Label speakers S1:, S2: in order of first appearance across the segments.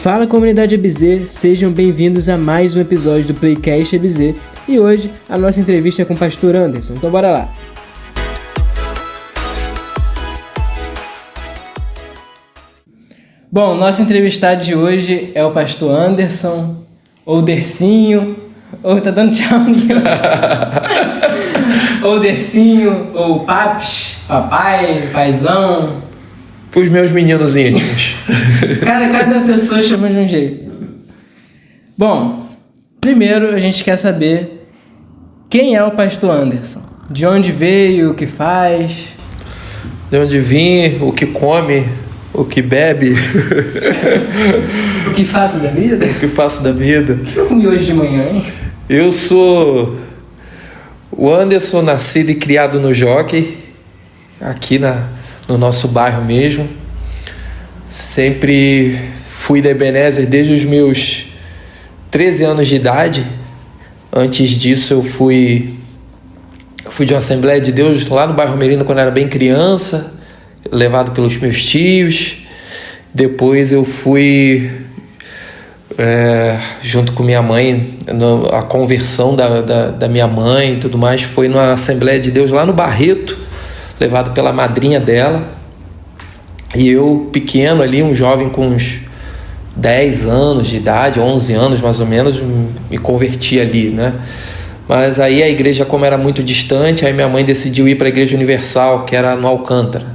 S1: Fala comunidade EBZ, sejam bem-vindos a mais um episódio do Playcast EBZ e hoje a nossa entrevista é com o Pastor Anderson, então bora lá! Bom, nosso entrevistado de hoje é o Pastor Anderson, ou Dercinho, ou tá dando tchau ninguém. Ou Dercinho, ou Paps, papai, paizão.
S2: Os meus meninos íntimos.
S1: Cada pessoa chama de um jeito. Bom, primeiro a gente quer saber quem é o Pastor Anderson. De onde veio, o que faz.
S2: De onde vim, o que come, o que bebe.
S1: O que faço da vida?
S2: O que faço da vida.
S1: O que eu comi hoje de manhã, hein?
S2: Eu sou o Anderson, nascido e criado no Jockey, aqui no nosso bairro mesmo. Sempre fui da Ebenezer desde os meus 13 anos de idade. Antes disso eu fui de uma Assembleia de Deus lá no bairro Merino quando eu era bem criança, levado pelos meus tios. Depois eu fui junto com minha mãe, a conversão da minha mãe e tudo mais foi numa Assembleia de Deus lá no Barreto, levado pela madrinha dela. E eu, pequeno ali, um jovem com uns 10 anos de idade, 11 anos mais ou menos, me converti ali, né? Mas aí a igreja, como era muito distante, aí minha mãe decidiu ir para a Igreja Universal, que era no Alcântara,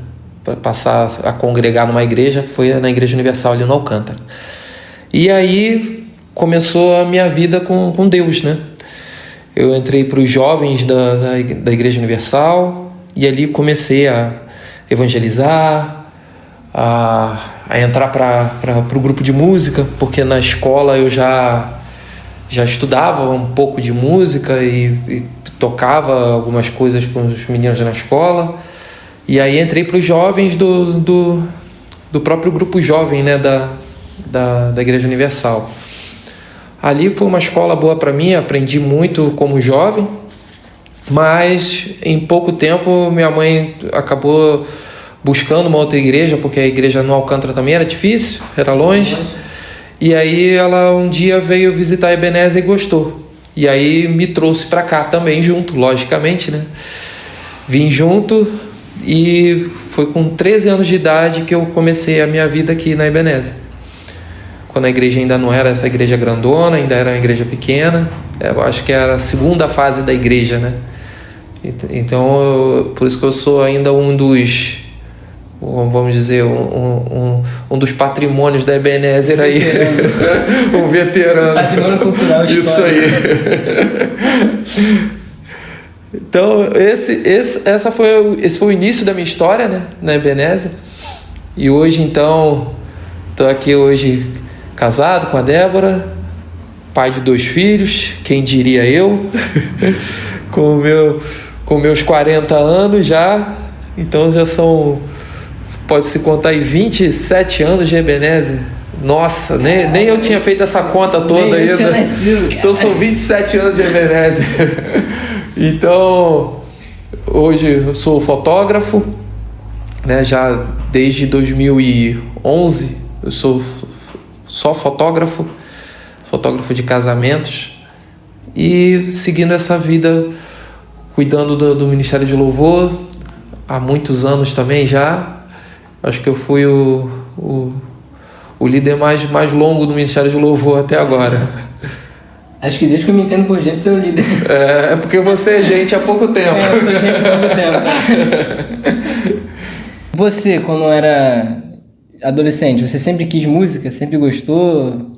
S2: para passar a congregar numa igreja, foi na Igreja Universal ali no Alcântara. E aí começou a minha vida com Deus, né? Eu entrei para os jovens da Igreja Universal e ali comecei a evangelizar, a entrar para o grupo de música, porque na escola eu já estudava um pouco de música e tocava algumas coisas com os meninos na escola. E aí entrei para os jovens do próprio grupo jovem, né, da Igreja Universal. Ali foi uma escola boa para mim, aprendi muito como jovem, mas em pouco tempo minha mãe acabou buscando uma outra igreja, porque a igreja no Alcântara também era difícil, era longe. E aí ela um dia veio visitar a Ebenezer e gostou. E aí me trouxe para cá também junto, logicamente, né? Vim junto e foi com 13 anos de idade que eu comecei a minha vida aqui na Ebenezer. Quando a igreja ainda não era essa igreja grandona, ainda era uma igreja pequena. Eu acho que era a segunda fase da igreja, né? Então, por isso que eu sou ainda um dos, vamos dizer, um dos patrimônios da Ebenezer aí. Um veterano.
S1: Patrimônio cultural histórico.
S2: Isso aí. Então, esse foi o início da minha história, né, na Ebenezer. E hoje, então, estou aqui hoje casado com a Débora, pai de 2 filhos, quem diria eu, com meus 40 anos já. Então já são, pode-se contar aí, 27 anos de Ebenezer. Nossa, nem eu tinha feito essa conta toda ainda. Então são 27 anos de Ebenezer. Então, hoje eu sou fotógrafo, né? Já desde 2011 eu sou só fotógrafo de casamentos e seguindo essa vida, cuidando do Ministério de Louvor há muitos anos também já. Acho que eu fui o líder mais longo do Ministério de Louvor até agora.
S1: Acho que desde que eu me entendo por gente, sou o líder.
S2: É porque você é gente há pouco tempo.
S1: Eu sou gente há pouco tempo. Você, quando era adolescente, você sempre quis música? Sempre gostou?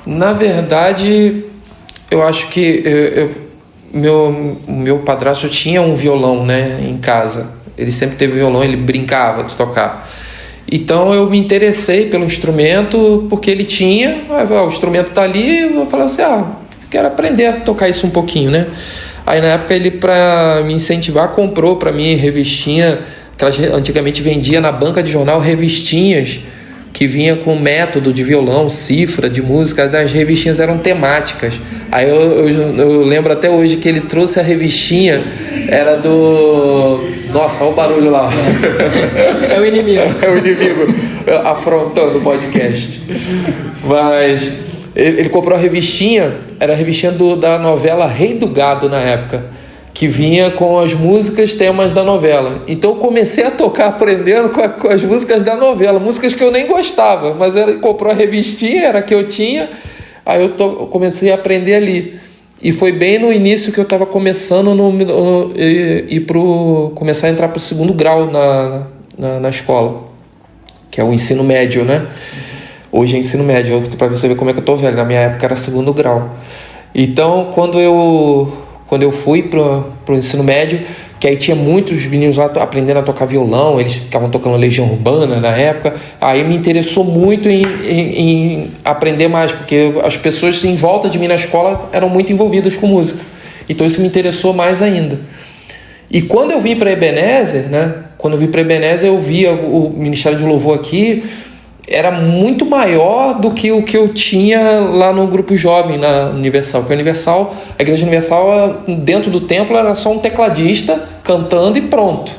S2: Na verdade, eu acho que meu padrasto tinha um violão, né, em casa. Ele sempre teve violão, ele brincava de tocar. Então eu me interessei pelo instrumento porque ele tinha, o instrumento tá ali, eu falei assim, quero aprender a tocar isso um pouquinho, né? Aí na época ele, para me incentivar, comprou para mim revistinha, que antigamente vendia na banca de jornal, revistinhas que vinha com método de violão, cifra de músicas. As revistinhas eram temáticas. Aí eu lembro até hoje que ele trouxe a revistinha, era Nossa, olha o barulho lá.
S1: É o inimigo.
S2: É o inimigo afrontando o podcast. Mas ele comprou a revistinha, era a revistinha da novela Rei do Gado na época, que vinha com as músicas, temas da novela. Então eu comecei a tocar aprendendo com as músicas da novela, músicas que eu nem gostava, mas ele comprou a revistinha, era a que eu tinha, aí eu comecei a aprender ali. E foi bem no início que eu estava começando começar a entrar para o 2º grau na escola, que é o ensino médio, né? Hoje é ensino médio, para você ver como é que eu tô velho. Na minha época era 2º grau. Então, quando eu fui pro ensino médio, que aí tinha muitos meninos lá aprendendo a tocar violão, eles ficavam tocando Legião Urbana na época, aí me interessou muito em aprender mais, porque as pessoas em volta de mim na escola eram muito envolvidas com música, então isso me interessou mais ainda. E quando eu vim para Ebenezer, né, eu via o Ministério de Louvor aqui, era muito maior do que o que eu tinha lá no grupo jovem na Universal, porque a Igreja Universal, dentro do templo, era só um tecladista cantando e pronto.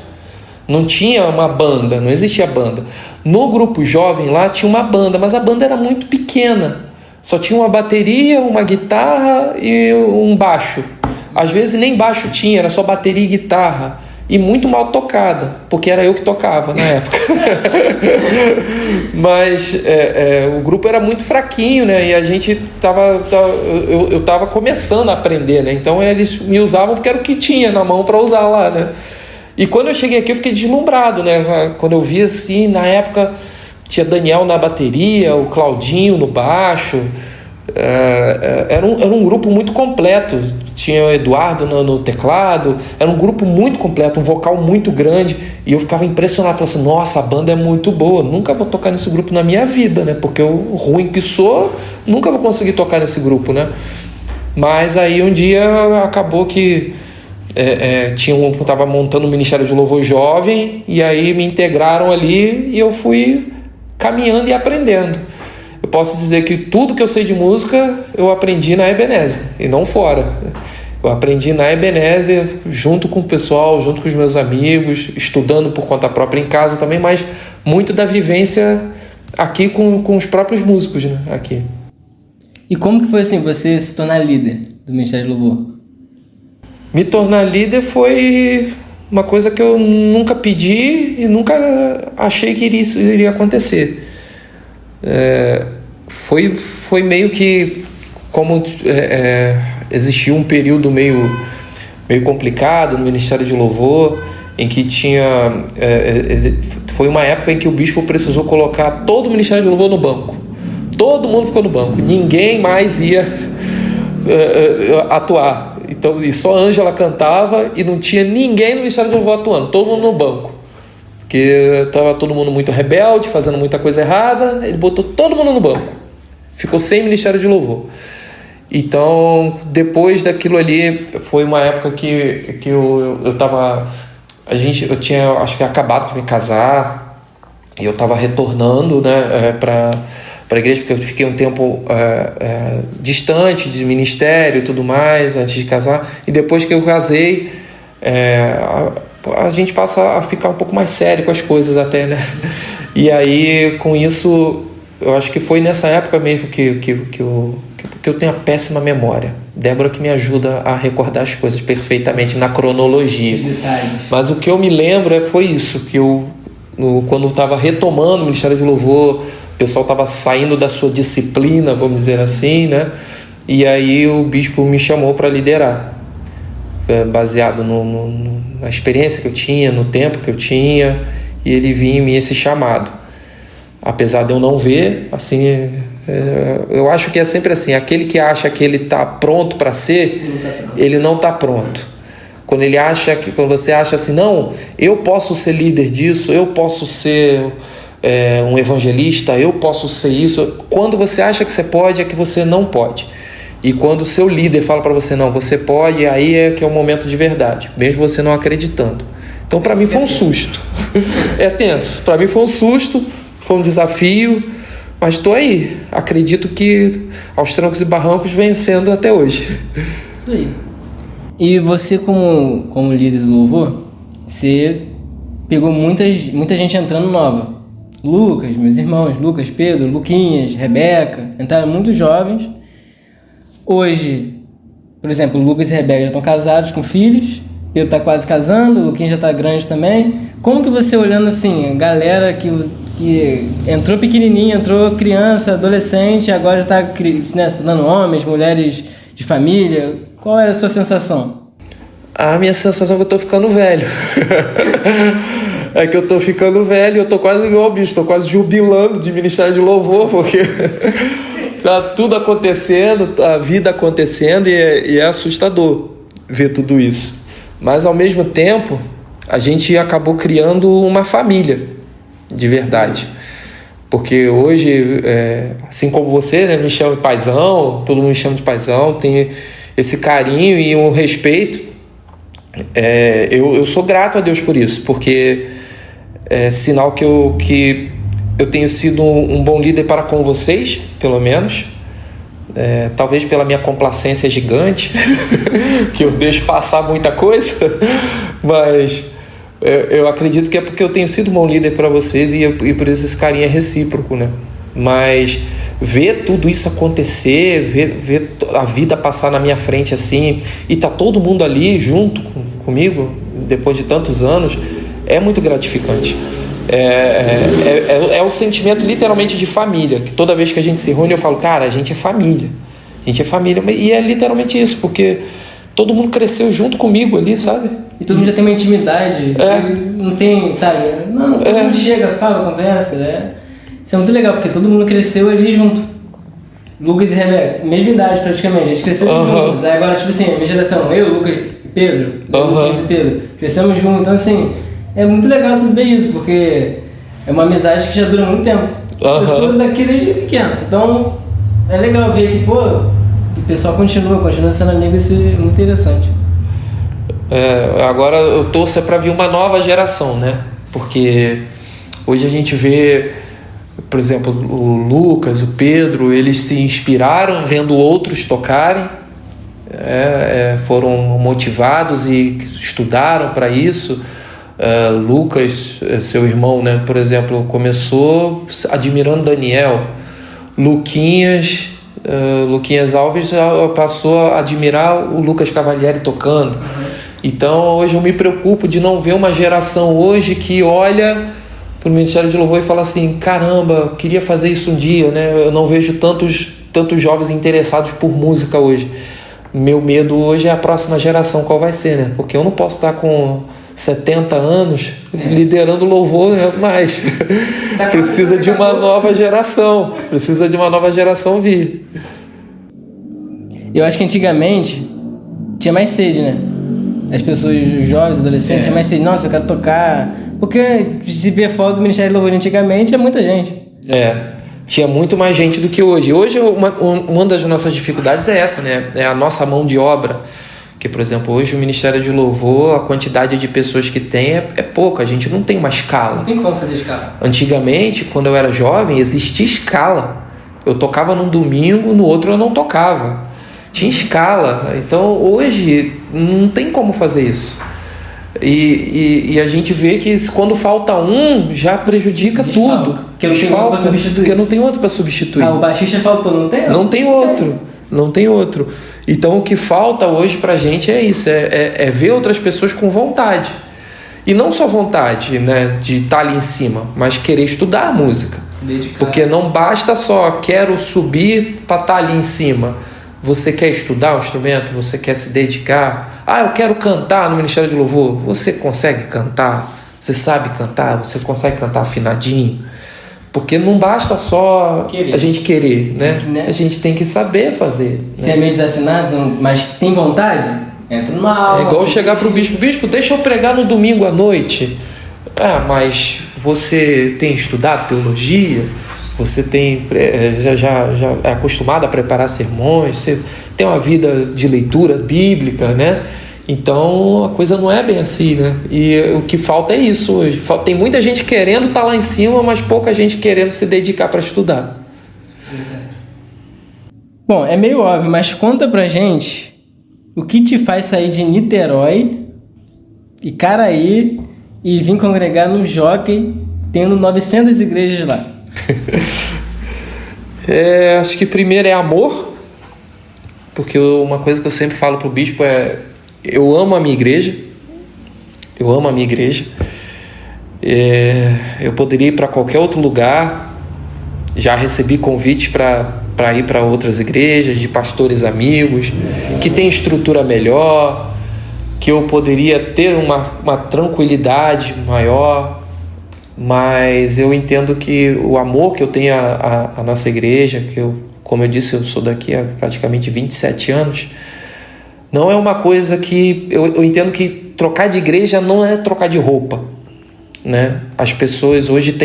S2: Não tinha uma banda, não existia banda. No grupo jovem lá tinha uma banda, mas a banda era muito pequena. Só tinha uma bateria, uma guitarra e um baixo. Às vezes nem baixo tinha, era só bateria e guitarra. E muito mal tocada, porque era eu que tocava na época. Mas o grupo era muito fraquinho, né? E a gente eu tava começando a aprender, né? Então eles me usavam porque era o que tinha na mão para usar lá, né? E quando eu cheguei aqui eu fiquei deslumbrado, né? Quando eu vi assim, na época tinha Daniel na bateria, o Claudinho no baixo. Era um grupo muito completo. Tinha o Eduardo no teclado. Era um grupo muito completo, um vocal muito grande. E eu ficava impressionado, falava assim, nossa, a banda é muito boa, nunca vou tocar nesse grupo na minha vida, né? Porque eu, ruim que sou, nunca vou conseguir tocar nesse grupo, né? Mas aí um dia acabou que eu estava montando um Ministério de Louvor Jovem, e aí me integraram ali e eu fui caminhando e aprendendo. Eu posso dizer que tudo que eu sei de música eu aprendi na Ebenezer e não fora. Eu aprendi na Ebenezer junto com o pessoal, junto com os meus amigos, estudando por conta própria em casa também, mas muito da vivência aqui com os próprios músicos, né? Aqui.
S1: E como que foi assim, você se tornar líder do Ministério de Louvor?
S2: Me tornar líder foi uma coisa que eu nunca pedi e nunca achei que isso iria acontecer. Foi meio que como existiu um período meio complicado no Ministério de Louvor, em que tinha foi uma época em que o bispo precisou colocar todo o Ministério de Louvor no banco. Todo mundo ficou no banco, ninguém mais ia atuar. Então, e só a Ângela cantava e não tinha ninguém no Ministério de Louvor atuando, todo mundo no banco. Porque estava todo mundo muito rebelde, fazendo muita coisa errada, ele botou todo mundo no banco. Ficou sem Ministério de Louvor. Então, depois daquilo ali, foi uma época que eu tava... Eu tinha, acho que, acabado de me casar, e eu estava retornando, né, para a igreja, porque eu fiquei um tempo distante de ministério e tudo mais, antes de casar. E depois que eu casei, a gente passa a ficar um pouco mais sério com as coisas até, né? E aí, com isso, eu acho que foi nessa época mesmo que eu tenho a péssima memória. Débora que me ajuda a recordar as coisas perfeitamente na cronologia. Mas o que eu me lembro foi isso, que quando eu estava retomando o Ministério de Louvor, o pessoal estava saindo da sua disciplina, vamos dizer assim, né? E aí o bispo me chamou para liderar, baseado na experiência que eu tinha, no tempo que eu tinha, e ele vinha em mim esse chamado. Apesar de eu não ver, assim, eu acho que é sempre assim, aquele que acha que ele está pronto para ser, ele não está pronto. Quando você acha assim, não, eu posso ser líder disso, eu posso ser um evangelista, eu posso ser isso. Quando você acha que você pode, é que você não pode. E quando o seu líder fala para você, não, você pode, aí é que é o momento de verdade, mesmo você não acreditando. Então, para mim foi um susto. É tenso. Para mim foi um susto, foi um desafio, mas estou aí. Acredito que aos trancos e barrancos vencendo até hoje.
S1: Isso aí. E você, como líder do louvor, você pegou muita gente entrando nova. Lucas, meus irmãos, Lucas, Pedro, Luquinhas, Rebeca, entraram muito jovens. Hoje, por exemplo, Lucas e Rebeca já estão casados com filhos, Pedro está quase casando, o Luquinhas já está grande também. Como que você, olhando assim, a galera que entrou pequenininha, entrou criança, adolescente, agora já está, né, estudando homens, mulheres de família, qual é a sua sensação?
S2: A minha sensação é que eu tô ficando velho. É que eu tô ficando velho, eu tô quase igual o bicho, tô quase jubilando de ministério de louvor, porque tá tudo acontecendo, a vida acontecendo, e é assustador ver tudo isso. Mas ao mesmo tempo, a gente acabou criando uma família, de verdade. Porque hoje, assim como você, né, me chama de paizão, todo mundo me chama de paizão, tem esse carinho e um respeito. Eu sou grato a Deus por isso, porque é sinal que eu tenho sido um bom líder para com vocês, pelo menos. Talvez pela minha complacência gigante, que eu deixo passar muita coisa, mas eu acredito que é porque eu tenho sido um bom líder para vocês, e por isso esse carinho é recíproco, né? Mas ver tudo isso acontecer, ver a vida passar na minha frente assim, e tá todo mundo ali junto comigo, depois de tantos anos, é muito gratificante. É o sentimento literalmente de família, que toda vez que a gente se reúne eu falo, cara, a gente é família, e é literalmente isso, porque todo mundo cresceu junto comigo ali, sabe?
S1: E todo mundo já tem uma intimidade, não tem, sabe? Não, todo mundo chega, fala, conversa, Isso é muito legal, porque todo mundo cresceu ali junto. Lucas e Rebeca, mesma idade praticamente, a gente cresceu juntos. Aí agora, tipo assim, a minha geração, eu, Lucas e Pedro, Lucas e Pedro, crescemos juntos. Então, assim, é muito legal saber isso, porque é uma amizade que já dura muito tempo. Eu sou daqui desde pequeno, então é legal ver que, o pessoal continua sendo amigo, isso é muito interessante.
S2: Agora eu torço para vir uma nova geração, né? Porque hoje a gente vê, por exemplo, o Lucas, o Pedro, eles se inspiraram vendo outros tocarem, foram motivados e estudaram para isso. Lucas, seu irmão, né, por exemplo, começou admirando Daniel. Luquinhas Alves passou a admirar o Lucas Cavalieri tocando. Então hoje eu me preocupo de não ver uma geração hoje que olha para o Ministério de Louvor e fala assim, caramba, eu queria fazer isso um dia, né? Eu não vejo tantos jovens interessados por música hoje. Meu medo hoje é a próxima geração, qual vai ser, né? Porque eu não posso estar com 70 anos liderando louvor, né? Mas precisa de uma nova geração. Precisa de uma nova geração vir.
S1: Eu acho que antigamente tinha mais sede, né? As pessoas, os jovens, adolescentes, tinha mais sede. Nossa, eu quero tocar. Porque se ver foto do Ministério de Louvor antigamente é muita gente.
S2: Tinha muito mais gente do que hoje. Hoje uma das nossas dificuldades é essa, né? É a nossa mão de obra. Que, por exemplo, hoje o Ministério de Louvor, a quantidade de pessoas que tem é pouca, a gente não tem uma escala.
S1: Não tem como fazer escala.
S2: Antigamente, quando eu era jovem, existia escala. Eu tocava num domingo, no outro eu não tocava. Tinha escala. Então, hoje, não tem como fazer isso. E a gente vê que quando falta um, já prejudica tudo. Porque não tem outro para substituir.
S1: O baixista faltou, não tem outro?
S2: Não tem outro. Então o que falta hoje pra gente é isso, é ver outras pessoas com vontade. E não só vontade, né, de estar ali em cima, mas querer estudar música.
S1: Dedicar.
S2: Porque não basta só quero subir para estar ali em cima. Você quer estudar o instrumento, você quer se dedicar. Eu quero cantar no Ministério de Louvor. Você consegue cantar? Você sabe cantar? Você consegue cantar afinadinho? Porque não basta só a gente querer, né? A gente tem que saber fazer.
S1: Se é meio desafinado, mas tem vontade, entra numa aula.
S2: É igual chegar pro bispo, deixa eu pregar no domingo à noite. Mas você tem estudado teologia? Você tem já é acostumado a preparar sermões? Você tem uma vida de leitura bíblica, né? Então a coisa não é bem assim, né? E o que falta é isso hoje. Tem muita gente querendo estar lá em cima, mas pouca gente querendo se dedicar para estudar.
S1: Bom, é meio óbvio, mas conta pra gente o que te faz sair de Niterói e Caraí e vim congregar no Jockey, tendo 900 igrejas lá?
S2: Acho que primeiro é amor, porque uma coisa que eu sempre falo pro bispo é: eu amo a minha igreja, eu poderia ir para qualquer outro lugar, já recebi convites para ir para outras igrejas, de pastores amigos, que tem estrutura melhor, que eu poderia ter uma tranquilidade maior, mas eu entendo que o amor que eu tenho à nossa igreja, como eu disse, eu sou daqui há praticamente 27 anos, não é uma coisa que... Eu entendo que trocar de igreja não é trocar de roupa, né? As pessoas hoje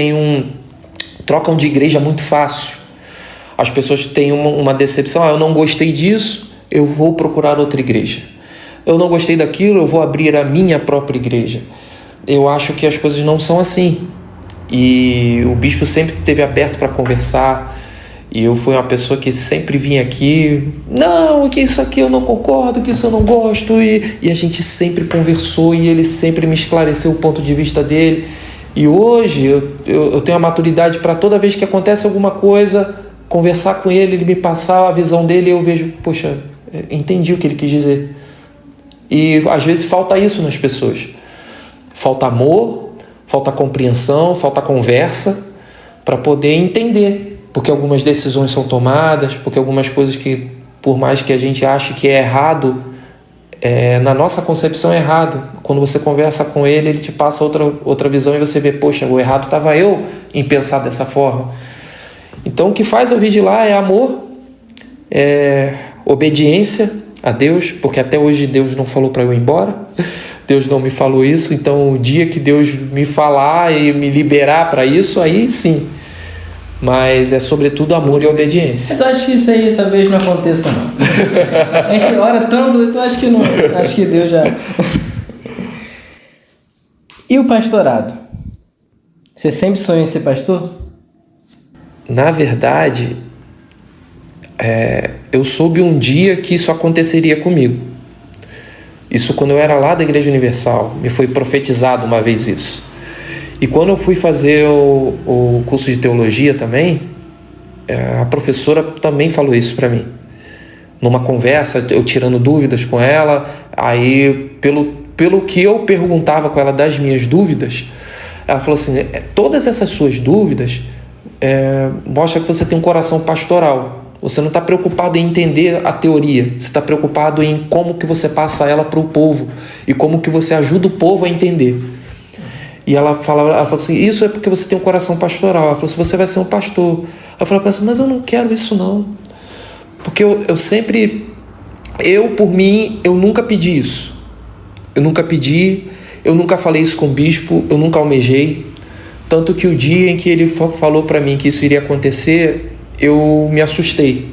S2: trocam de igreja muito fácil. As pessoas têm uma decepção: eu não gostei disso, eu vou procurar outra igreja. Eu não gostei daquilo, eu vou abrir a minha própria igreja. Eu acho que as coisas não são assim. E o bispo sempre esteve aberto para conversar. E eu fui uma pessoa que sempre vinha aqui: não, que isso aqui eu não concordo, que isso eu não gosto. E a gente sempre conversou e ele sempre me esclareceu o ponto de vista dele. E hoje eu tenho a maturidade para, toda vez que acontece alguma coisa, conversar com ele me passar a visão dele, e eu vejo: poxa, entendi o que ele quis dizer. E às vezes falta isso nas pessoas. Falta amor, falta compreensão, falta conversa para poder entender porque algumas decisões são tomadas, porque algumas coisas que, por mais que a gente ache que é errado, na nossa concepção é errado. Quando você conversa com ele, ele te passa outra visão e você vê: poxa, o errado estava eu em pensar dessa forma. Então o que faz eu vigiar é amor, obediência a Deus, porque até hoje Deus não falou para eu ir embora, Deus não me falou isso. Então o dia que Deus me falar e me liberar para isso, aí sim. Mas é sobretudo amor e obediência.
S1: Mas eu acho que isso aí talvez não aconteça, não. A gente ora tanto, então acho que não. Acho que Deus já... E o pastorado? Você sempre sonhou em ser pastor?
S2: Na verdade, eu soube um dia que isso aconteceria comigo. Isso quando eu era lá da Igreja Universal. Me foi profetizado uma vez isso. E quando eu fui fazer o curso de teologia também, a professora também falou isso para mim. Numa conversa, eu tirando dúvidas com ela, aí pelo que eu perguntava com ela das minhas dúvidas, ela falou assim: todas essas suas dúvidas mostra que você tem um coração pastoral. Você não está preocupado em entender a teoria, você está preocupado em como que você passa ela para o povo e como que você ajuda o povo a entender. E ela falou assim: isso é porque você tem um coração pastoral. Ela falou assim: você vai ser um pastor. Eu falei assim: mas eu não quero isso não. Porque eu sempre, por mim, eu nunca pedi isso. Eu nunca falei isso com o bispo, eu nunca almejei. Tanto que o dia em que ele falou para mim que isso iria acontecer, eu me assustei.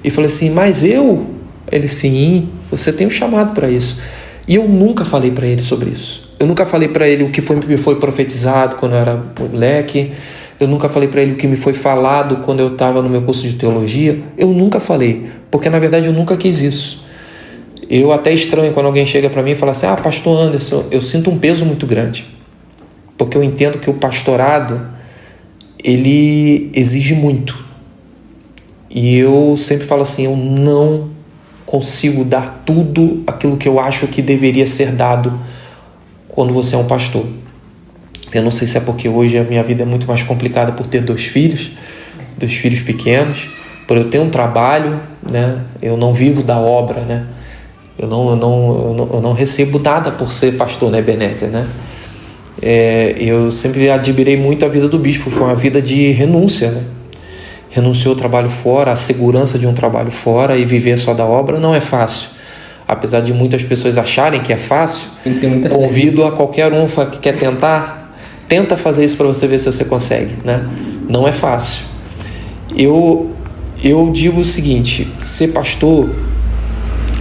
S2: E falei assim: mas eu? Ele: sim, você tem um chamado para isso. E eu nunca falei para ele sobre isso. Eu nunca falei para ele o que me foi profetizado quando eu era moleque. Eu nunca falei para ele o que me foi falado quando eu estava no meu curso de teologia. Eu nunca falei, porque na verdade eu nunca quis isso. Eu até estranho quando alguém chega para mim e fala assim: pastor Anderson, eu sinto um peso muito grande. Porque eu entendo que o pastorado, ele exige muito. E eu sempre falo assim: eu não consigo dar tudo aquilo que eu acho que deveria ser dado quando você é um pastor. Eu não sei se é porque hoje a minha vida é muito mais complicada por ter 2 filhos pequenos, por eu ter um trabalho, né? Eu não vivo da obra, né? Eu não recebo nada por ser pastor, né, Ebenezer, né? Eu sempre admirei muito a vida do bispo. Foi uma vida de renúncia, né? Renunciou ao trabalho fora, a segurança de um trabalho fora, e viver só da obra não é fácil. Apesar de muitas pessoas acharem que é fácil, convido a qualquer um que quer tenta fazer isso para você ver se você consegue, né? Não é fácil. Eu digo o seguinte: ser pastor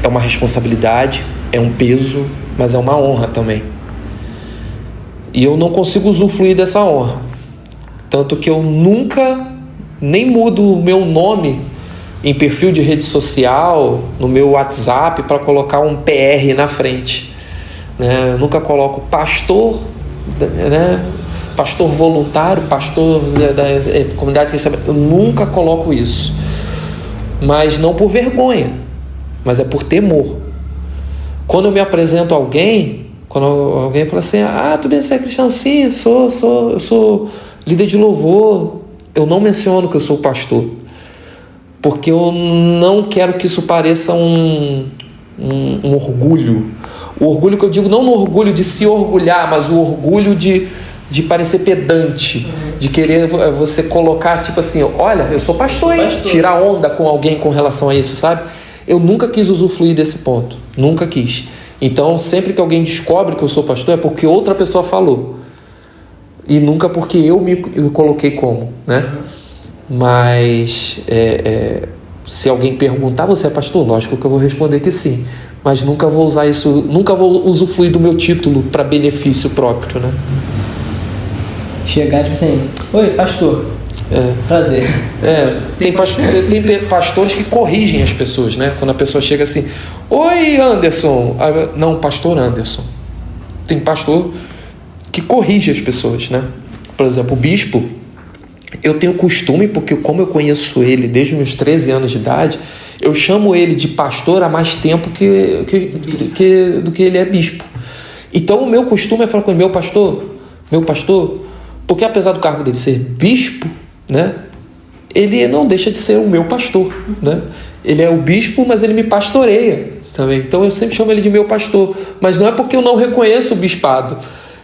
S2: é uma responsabilidade, é um peso, mas é uma honra também. E eu não consigo usufruir dessa honra. Tanto que eu nunca nem mudo o meu nome em perfil de rede social, no meu WhatsApp, para colocar um PR na frente. né? Eu nunca coloco pastor, né? Pastor voluntário, pastor da comunidade cristã. Eu nunca coloco isso. Mas não por vergonha, mas é por temor. Quando eu me apresento a alguém, quando alguém fala assim, tu bem, você é cristão? Sim, eu sou líder de louvor. Eu não menciono que eu sou pastor, porque eu não quero que isso pareça um orgulho. O orgulho que eu digo, não no orgulho de se orgulhar, mas o orgulho de parecer pedante, de querer você colocar tipo assim, olha, eu sou pastor, hein? Tirar onda com alguém com relação a isso, sabe? Eu nunca quis usufruir desse ponto, nunca quis. Então, sempre que alguém descobre que eu sou pastor, é porque outra pessoa falou, e nunca porque eu me coloquei como, né? Mas se alguém perguntar, você é pastor? Lógico que eu vou responder que sim, mas nunca vou usar isso, nunca vou usufruir do meu título para benefício próprio, né?
S1: Chegar tipo assim, oi, pastor. Prazer.
S2: Tem pastores que corrigem as pessoas, né? Quando a pessoa chega assim, oi, Anderson. Não, pastor Anderson. Tem pastor que corrige as pessoas, né? Por exemplo, o bispo, eu tenho costume, porque como eu conheço ele desde os meus 13 anos de idade, eu chamo ele de pastor há mais tempo do que ele é bispo. Então o meu costume é falar com ele, meu pastor, porque apesar do cargo dele ser bispo, né, ele não deixa de ser o meu pastor, né? Ele é o bispo, mas ele me pastoreia também. Então eu sempre chamo ele de meu pastor, mas não é porque eu não reconheço o bispado,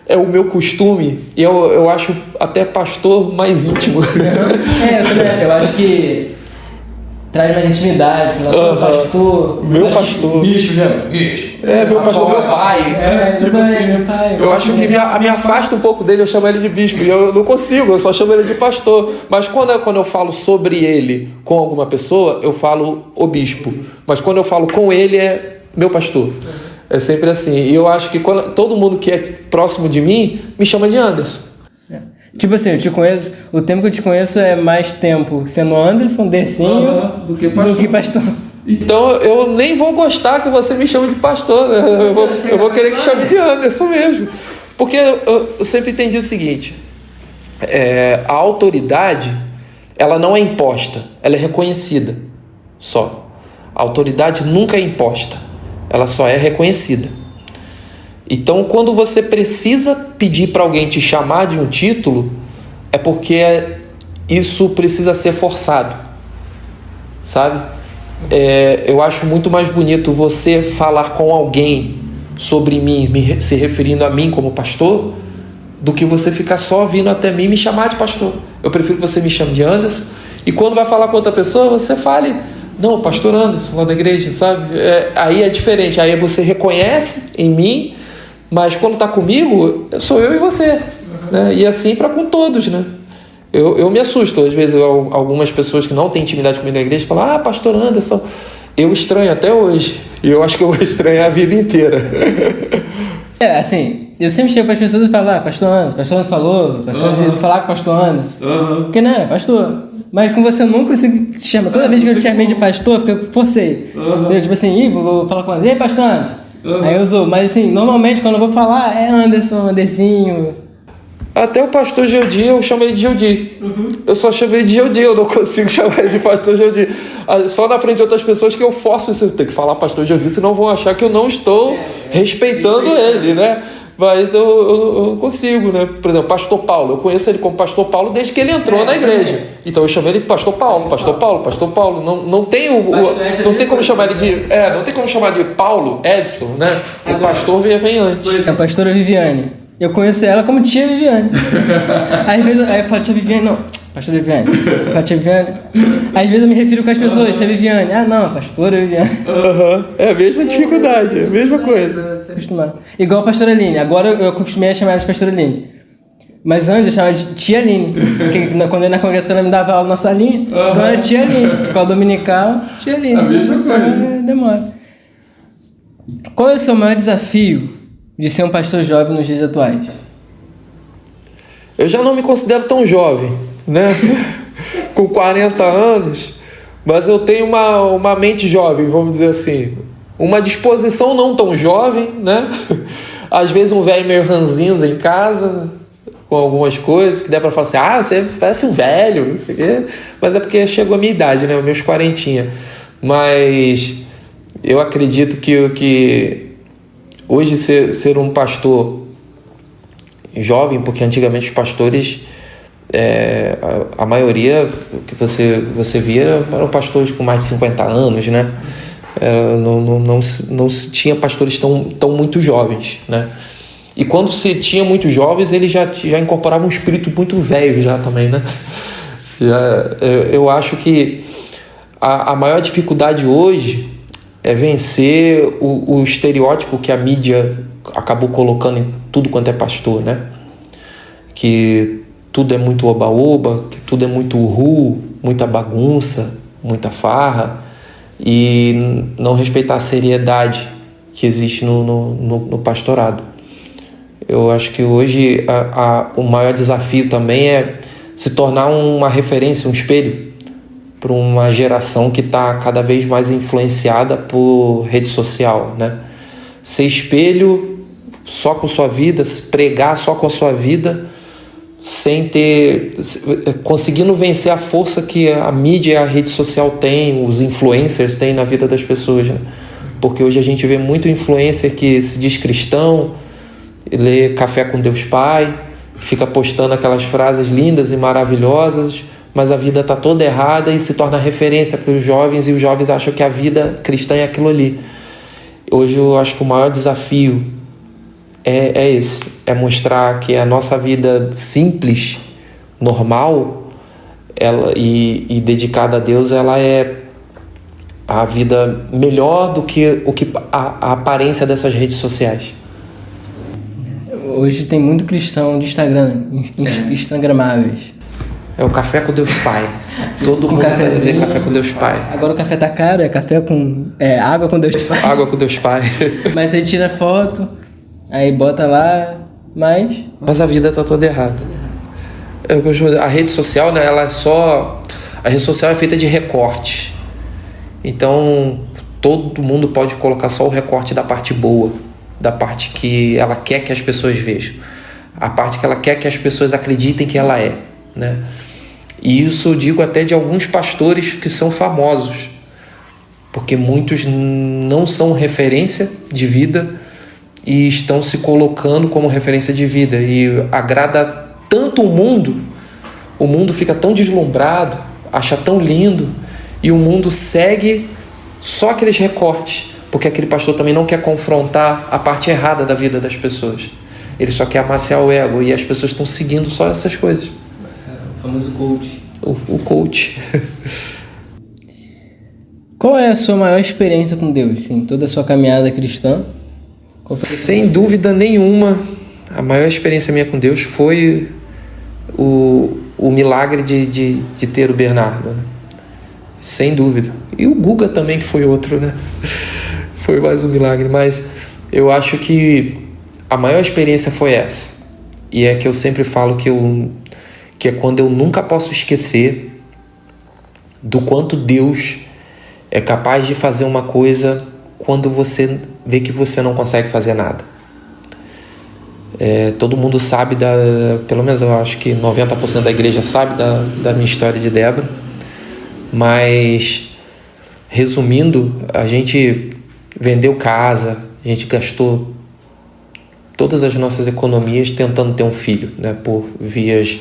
S2: é o meu costume, e eu acho até pastor mais íntimo.
S1: Eu acho que traz mais intimidade, pastor.
S2: Meu pastor.
S1: Bispo,
S2: meu pastor, meu pai.
S1: Tipo assim, meu pai.
S2: Eu acho que me afasta um pouco dele, eu chamo ele de bispo. E eu não consigo, eu só chamo ele de pastor. Mas quando eu falo sobre ele com alguma pessoa, eu falo o bispo. Mas quando eu falo com ele, é meu pastor. É sempre assim. E eu acho que todo mundo que é próximo de mim me chama de Anderson.
S1: Tipo assim, eu te conheço, o tempo que eu te conheço é mais tempo sendo Anderson, Dercinho, do que pastor.
S2: Então eu nem vou gostar que você me chame de pastor, né? Eu vou querer que chame de Anderson mesmo. Porque eu sempre entendi o seguinte, a autoridade, ela não é imposta, ela é reconhecida só. A autoridade nunca é imposta, ela só é reconhecida. Então, quando você precisa pedir para alguém te chamar de um título, é porque isso precisa ser forçado, sabe? Eu acho muito mais bonito você falar com alguém sobre mim, se referindo a mim como pastor, do que você ficar só vindo até mim e me chamar de pastor. Eu prefiro que você me chame de Anderson, e quando vai falar com outra pessoa, você fale, não, pastor Anderson, lá da igreja, sabe? Aí é diferente, aí você reconhece em mim, mas quando está comigo, sou eu e você, né? E assim para com todos, né? Eu me assusto, às vezes algumas pessoas que não têm intimidade comigo na igreja falam, pastor Anderson, eu estranho até hoje, e eu acho que eu vou estranhar a vida inteira.
S1: Assim, eu sempre chego para as pessoas e falo, pastor Anderson falou, pastor Anderson, vou falar com o pastor Anderson, porque né, pastor, mas com você eu nunca consigo te chamar, toda vez que eu te chamei de pastor, eu forcei, tipo assim, vou falar com ele, ei pastor Anderson, aí eu uso, mas assim, normalmente quando eu vou falar é Anderson, Andercinho.
S2: Até o pastor Geudi, eu chamo ele de Geudi. Eu só chamo ele de Geudi, eu não consigo chamar ele de pastor Geudi. Só na frente de outras pessoas que eu forço isso. Eu tenho que falar pastor Geudi, senão vão achar que eu não estou respeitando ele, né? Mas eu não consigo, né? Por exemplo, pastor Paulo. Eu conheço ele como pastor Paulo desde que ele entrou na igreja. Então eu chamo ele de pastor Paulo, pastor Paulo, pastor Paulo. Não tem como chamar ele de... não tem como chamar de Paulo, Edson, né? O pastor vem antes.
S1: A pastora Viviane. Eu conheço ela como tia Viviane. Às vezes eu falo tia Viviane, não, pastora Viviane. Eu falo tia Viviane. Às vezes eu me refiro com as pessoas, tia Viviane. Não, pastora Viviane.
S2: É a mesma dificuldade, é a mesma coisa.
S1: Acostumado. Igual a pastora Aline. Agora eu acostumei a chamar ela de pastora Aline. Mas antes eu chamava de tia Aline. Porque quando eu na congregação ela me dava aula na salinha, então era tia Aline. Escola dominical, tia Aline.
S2: A mesma coisa.
S1: Demora. Qual é o seu maior desafio de ser um pastor jovem nos dias atuais?
S2: Eu já não me considero tão jovem, né? Com 40 anos, mas eu tenho uma mente jovem, vamos dizer assim. Uma disposição não tão jovem, né? Às vezes um velho meio ranzinza em casa, com algumas coisas, que dá pra falar assim, você parece um velho, não sei o quê. Mas é porque chegou a minha idade, né? Meus 40. Mas eu acredito que hoje ser um pastor jovem, porque antigamente os pastores, a maioria que você via eram pastores com mais de 50 anos, né? Não se tinha pastores tão muito jovens, né? E quando se tinha muitos jovens, eles já incorporavam um espírito muito velho já também, né? Eu acho que a maior dificuldade hoje é vencer o estereótipo que a mídia acabou colocando em tudo quanto é pastor, né? Que tudo é muito oba-oba, que tudo é muito muita bagunça, muita farra, e não respeitar a seriedade que existe no pastorado. Eu acho que hoje o maior desafio também é se tornar uma referência, um espelho para uma geração que está cada vez mais influenciada por rede social, né? Ser espelho só com sua vida, pregar só com a sua vida, sem conseguindo vencer a força que a mídia e a rede social tem, os influencers têm na vida das pessoas, né? Porque hoje a gente vê muito influencer que se diz cristão, lê Café com Deus Pai, fica postando aquelas frases lindas e maravilhosas, mas a vida está toda errada e se torna referência para os jovens, e os jovens acham que a vida cristã é aquilo ali. Hoje eu acho que o maior desafio é esse, é mostrar que a nossa vida simples, normal, e dedicada a Deus, ela é a vida melhor do que a aparência dessas redes sociais.
S1: Hoje tem muito cristão de Instagram, instagramáveis.
S2: É o Café com Deus Pai. Todo mundo vai dizer Café com Deus Pai.
S1: Agora o café tá caro, é café com... água com Deus Pai.
S2: Água com Deus Pai.
S1: Mas você tira foto, aí bota lá,
S2: Mas a vida tá toda errada. A rede social, né, a rede social é feita de recortes. Então, todo mundo pode colocar só o recorte da parte boa, da parte que ela quer que as pessoas vejam, a parte que ela quer que as pessoas acreditem que ela é, né? E isso eu digo até de alguns pastores que são famosos, porque muitos não são referência de vida e estão se colocando como referência de vida, e agrada tanto o mundo fica tão deslumbrado, acha tão lindo, e o mundo segue só aqueles recortes, porque aquele pastor também não quer confrontar a parte errada da vida das pessoas. Ele só quer amaciar o ego, e as pessoas estão seguindo só essas coisas.
S1: O famoso coach.
S2: O coach.
S1: Qual é a sua maior experiência com Deus, sim, toda a sua caminhada cristã?
S2: Sem dúvida nenhuma, a maior experiência minha com Deus foi o milagre de ter o Bernardo, né? Sem dúvida. E o Guga também, que foi outro, né? Foi mais um milagre, mas eu acho que a maior experiência foi essa. E é que eu sempre falo que é quando eu nunca posso esquecer do quanto Deus é capaz de fazer uma coisa quando você vê que você não consegue fazer nada. Todo mundo sabe, pelo menos eu acho que 90% da igreja sabe da minha história de Débora, mas resumindo, a gente vendeu casa, a gente gastou todas as nossas economias tentando ter um filho, né, por vias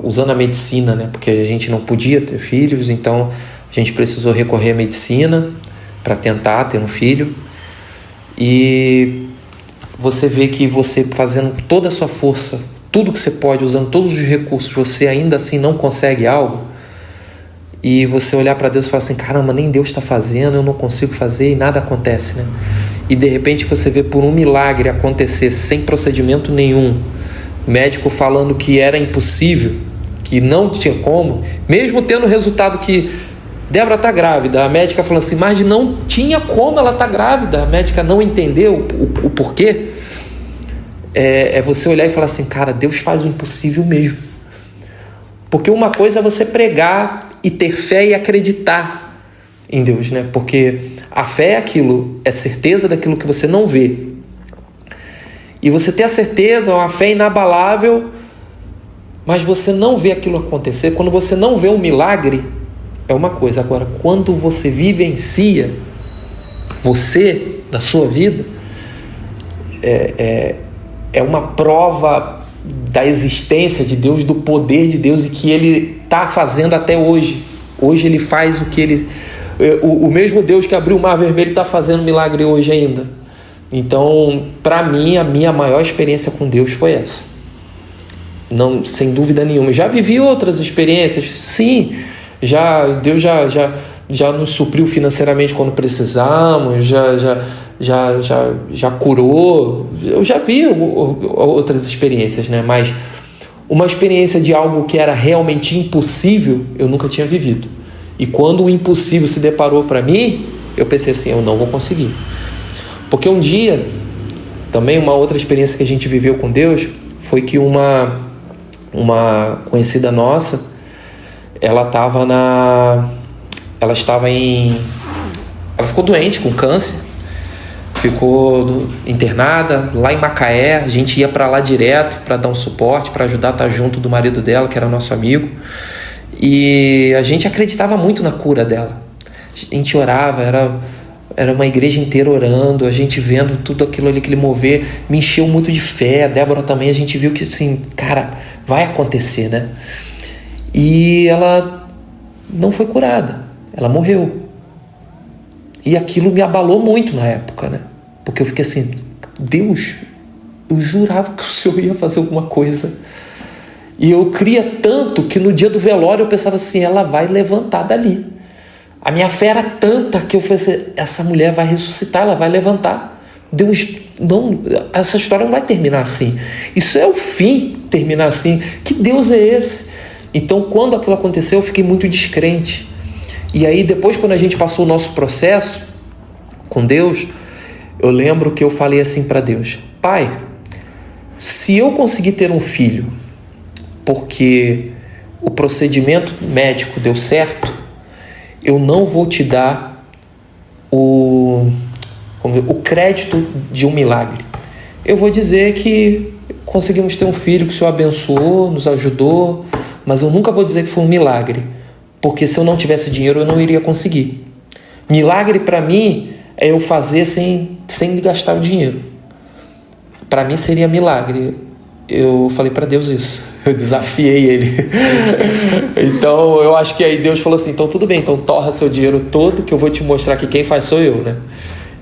S2: usando a medicina, né, porque a gente não podia ter filhos, então a gente precisou recorrer à medicina para tentar ter um filho. E você vê que você fazendo toda a sua força, tudo que você pode, usando todos os recursos, você ainda assim não consegue algo, e você olhar para Deus e falar assim, caramba, nem Deus está fazendo, eu não consigo fazer, e nada acontece, né? E de repente você vê por um milagre acontecer sem procedimento nenhum, médico falando que era impossível, que não tinha como, mesmo tendo o resultado que Débora está grávida, a médica falou assim, mas não tinha como ela estar grávida, a médica não entendeu o porquê. É você olhar e falar assim, cara, Deus faz o impossível mesmo. Porque uma coisa é você pregar e ter fé e acreditar em Deus, né? Porque a fé é aquilo, é certeza daquilo que você não vê. E você ter a certeza, uma fé inabalável, mas você não vê aquilo acontecer. Quando você não vê um milagre, é uma coisa. Agora, quando você vivencia, você, na sua vida, é uma prova da existência de Deus, do poder de Deus, e que Ele está fazendo até hoje. Hoje Ele faz o que Ele... O mesmo Deus que abriu o Mar Vermelho está fazendo milagre hoje ainda. Então, para mim, a minha maior experiência com Deus foi essa. Não, sem dúvida nenhuma. Já vivi outras experiências, sim. Deus já nos supriu financeiramente quando precisamos, já curou. Eu já vi outras experiências, né? Mas uma experiência de algo que era realmente impossível, eu nunca tinha vivido. E quando o impossível se deparou para mim, eu pensei assim, eu não vou conseguir. Porque um dia, também uma outra experiência que a gente viveu com Deus, foi que uma conhecida nossa, ela ficou doente com câncer, ficou internada lá em Macaé. A gente ia para lá direto para dar um suporte, para ajudar a estar junto do marido dela, que era nosso amigo, e a gente acreditava muito na cura dela. A gente orava, era uma igreja inteira orando, a gente vendo tudo aquilo ali, aquele mover, me encheu muito de fé. A Débora também, a gente viu que assim, cara, vai acontecer, né? E ela não foi curada, ela morreu. E aquilo me abalou muito na época, né? Porque eu fiquei assim, Deus, eu jurava que o Senhor ia fazer alguma coisa. E eu cria tanto que no dia do velório eu pensava assim, ela vai levantar dali. A minha fé era tanta que eu falei assim, essa mulher vai ressuscitar, ela vai levantar. Deus, não, essa história não vai terminar assim. Isso é o fim, terminar assim. Que Deus é esse? Então, quando aquilo aconteceu, eu fiquei muito descrente. E aí, depois, quando a gente passou o nosso processo com Deus, eu lembro que eu falei assim para Deus, Pai, se eu conseguir ter um filho porque o procedimento médico deu certo, eu não vou te dar o crédito de um milagre. Eu vou dizer que conseguimos ter um filho, que o Senhor abençoou, nos ajudou, mas eu nunca vou dizer que foi um milagre, porque se eu não tivesse dinheiro eu não iria conseguir. Milagre para mim é eu fazer sem gastar o dinheiro. Para mim seria milagre. Eu falei para Deus isso, eu desafiei Ele. Então eu acho que aí Deus falou assim, então tudo bem, então torra seu dinheiro todo que eu vou te mostrar que quem faz sou eu, né?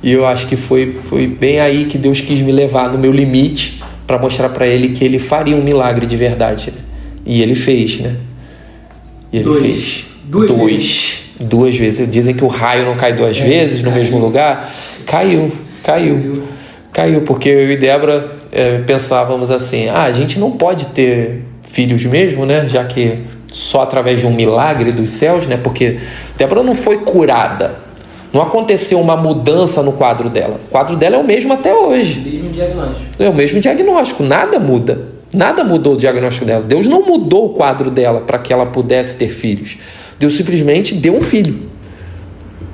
S2: E eu acho que foi bem aí que Deus quis me levar no meu limite para mostrar para Ele que Ele faria um milagre de verdade, né? E Ele fez, né? E Ele fez. Duas vezes. Dizem que o raio não cai duas vezes no mesmo lugar. Caiu, porque eu e Débora pensávamos assim, a gente não pode ter filhos mesmo, né? Já que só através de um milagre dos céus, né? Porque Débora não foi curada. Não aconteceu uma mudança no quadro dela. O quadro dela é o mesmo até hoje. É o mesmo diagnóstico. Nada muda. Nada mudou o diagnóstico dela. Deus não mudou o quadro dela para que ela pudesse ter filhos. Deus simplesmente deu um filho.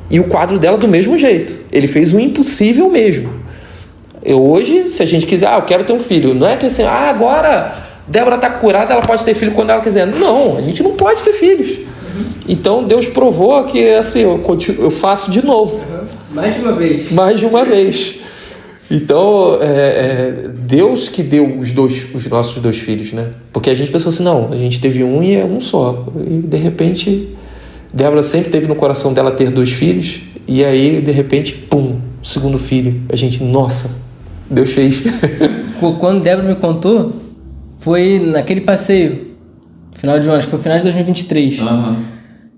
S2: E o quadro dela do mesmo jeito. Ele fez o impossível mesmo. Hoje, se a gente quiser, eu quero ter um filho. Não é que assim, agora Débora está curada, ela pode ter filho quando ela quiser. Não, a gente não pode ter filhos. Então Deus provou que assim, eu faço de novo.
S1: Mais de uma vez.
S2: Então, Deus que deu os nossos dois filhos, né? Porque a gente pensou assim, não, a gente teve um e é um só. E de repente, Débora sempre teve no coração dela ter 2 filhos. E aí, de repente, pum, segundo filho. A gente, nossa, Deus fez.
S1: Quando Débora me contou, foi naquele passeio, final de ano, acho que foi final de 2023.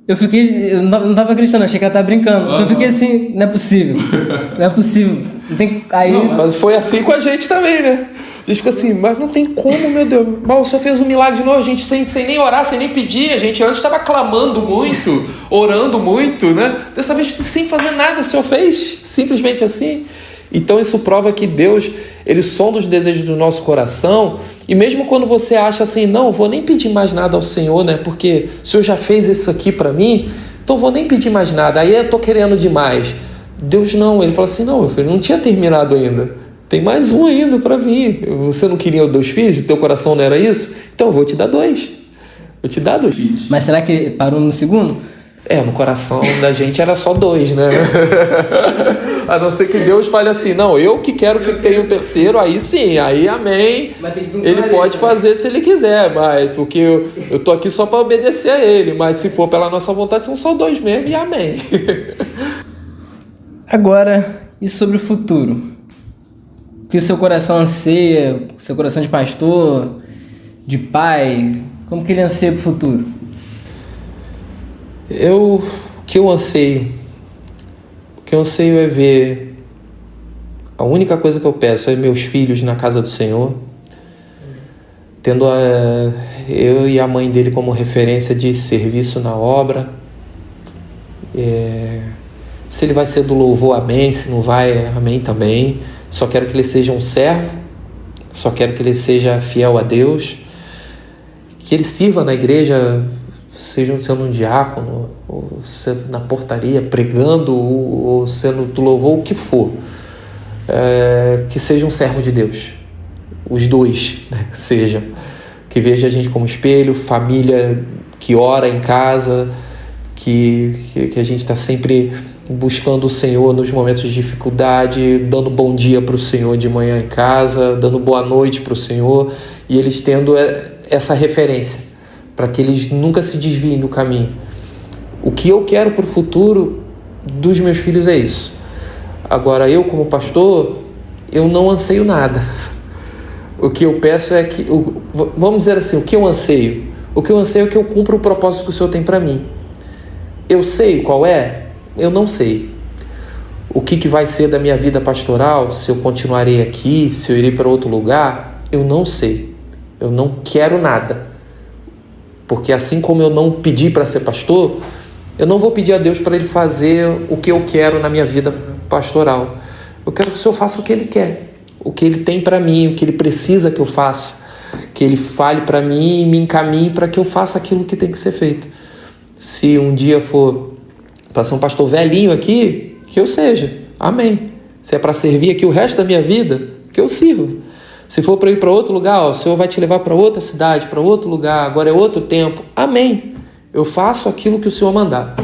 S1: Eu não tava acreditando, achei que ela tava brincando. Eu fiquei assim, não é possível.
S2: Mas foi assim com a gente também, né? A gente fica assim, mas não tem como, meu Deus. Mas o Senhor fez um milagre de novo, a gente sem nem orar, sem nem pedir. A gente antes estava clamando muito, orando muito, né? Dessa vez sem fazer nada, o Senhor fez, simplesmente assim. Então isso prova que Deus, Ele sonda os desejos do nosso coração. E mesmo quando você acha assim, não, vou nem pedir mais nada ao Senhor, né? Porque o Senhor já fez isso aqui para mim. então vou nem pedir mais nada, aí eu tô querendo demais. Deus não, ele falou assim, não, meu filho, não tinha terminado ainda, tem mais um ainda para vir. Você não queria 2 filhos? Teu coração não era isso? Então eu vou te dar 2. Vou te dar 2 filhos.
S1: Mas será que parou no segundo?
S2: No coração da gente era só 2, né? A não ser que Deus fale assim, não, eu que quero que tenha um terceiro, aí sim, aí amém. Ele pode fazer se ele quiser, mas porque eu tô aqui só para obedecer a ele, mas se for pela nossa vontade, são só 2 mesmo e amém.
S1: Agora, e sobre o futuro? O que o seu coração anseia, o seu coração de pastor, de pai, como que ele anseia pro futuro?
S2: O que eu anseio é ver, a única coisa que eu peço é meus filhos na casa do Senhor, tendo eu e a mãe dele como referência de serviço na obra. Se ele vai ser do louvor, amém. Se não vai, amém também. Só quero que ele seja um servo, só quero que ele seja fiel a Deus, que ele sirva na igreja, seja sendo um diácono, ou sendo na portaria, pregando, ou sendo do louvor, o que for. Que seja um servo de Deus. Os 2, né? Seja. Que veja a gente como espelho, família que ora em casa, que a gente está sempre buscando o Senhor nos momentos de dificuldade, dando bom dia para o Senhor de manhã em casa, dando boa noite para o Senhor, e eles tendo essa referência, para que eles nunca se desviem do caminho. O que eu quero para o futuro dos meus filhos é isso. Agora, eu como pastor, eu não anseio nada. O que eu peço é que, vamos dizer assim, o que eu anseio? O que eu anseio é que eu cumpra o propósito que o Senhor tem para mim. Eu sei qual é? Eu não sei. O que vai ser da minha vida pastoral, se eu continuarei aqui, se eu irei para outro lugar, eu não sei. Eu não quero nada. Porque assim como eu não pedi para ser pastor, eu não vou pedir a Deus para Ele fazer o que eu quero na minha vida pastoral. Eu quero que o Senhor faça o que Ele quer, o que Ele tem para mim, o que Ele precisa que eu faça, que Ele fale para mim e me encaminhe para que eu faça aquilo que tem que ser feito. Se um dia for para ser um pastor velhinho aqui, que eu seja, amém. Se é para servir aqui o resto da minha vida, que eu sirva. Se for para ir para outro lugar, o Senhor vai te levar para outra cidade, para outro lugar, agora é outro tempo, amém. Eu faço aquilo que o Senhor mandar,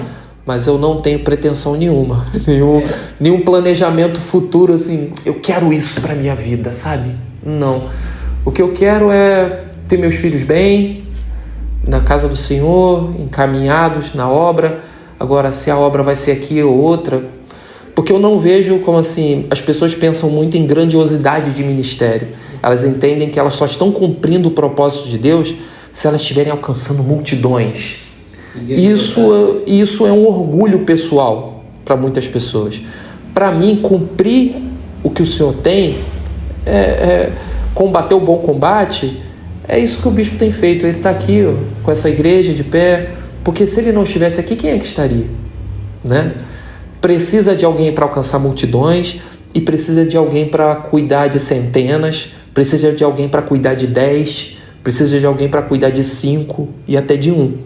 S2: mas eu não tenho pretensão nenhuma, nenhum planejamento futuro assim, eu quero isso para minha vida, sabe? Não. O que eu quero é ter meus filhos bem, na casa do Senhor, encaminhados na obra. Agora, se a obra vai ser aqui ou outra, porque eu não vejo como assim, as pessoas pensam muito em grandiosidade de ministério. Elas entendem que elas só estão cumprindo o propósito de Deus se elas estiverem alcançando multidões. Isso é um orgulho pessoal para muitas pessoas. Para mim, cumprir o que o Senhor tem, combater o bom combate, é isso que o bispo tem feito. Ele está aqui, ó, com essa igreja de pé, porque se ele não estivesse aqui, quem é que estaria? Né? Precisa de alguém para alcançar multidões e precisa de alguém para cuidar de centenas, precisa de alguém para cuidar de 10, precisa de alguém para cuidar de 5 e até de 1.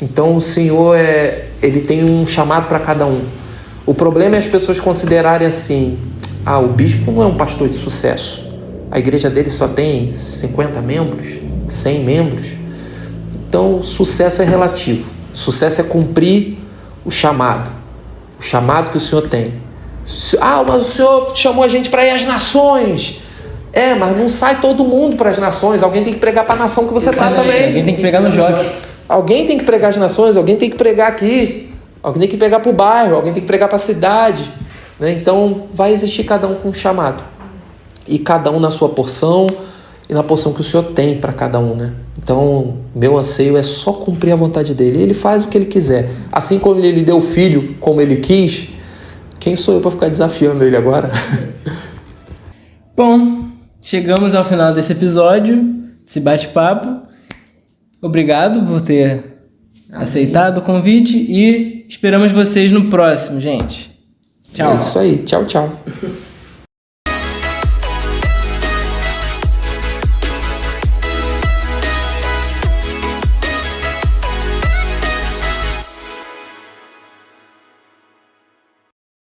S2: Então o Senhor ele tem um chamado para cada um. O problema é as pessoas considerarem assim, o bispo não é um pastor de sucesso, a igreja dele só tem 50 membros, 100 membros. Então sucesso é relativo, sucesso é cumprir o chamado que o Senhor tem. Mas o Senhor chamou a gente para ir às nações. Mas não sai todo mundo para as nações, alguém tem que pregar para a nação que você está também.
S1: Alguém tem que pregar no jogo.
S2: Alguém tem que pregar as nações, alguém tem que pregar aqui, alguém tem que pregar para o bairro, alguém tem que pregar para a cidade, né? Então vai existir cada um com um chamado, e cada um na sua porção e na porção que o Senhor tem para cada um, né? Então meu anseio é só cumprir a vontade dele. Ele faz o que ele quiser, assim como ele deu o filho como ele quis. Quem sou eu para ficar desafiando ele agora?
S1: Bom, chegamos ao final desse episódio, desse bate-papo. Obrigado por ter aceitado o convite e esperamos vocês no próximo, gente. Tchau.
S2: É isso aí. Tchau, tchau.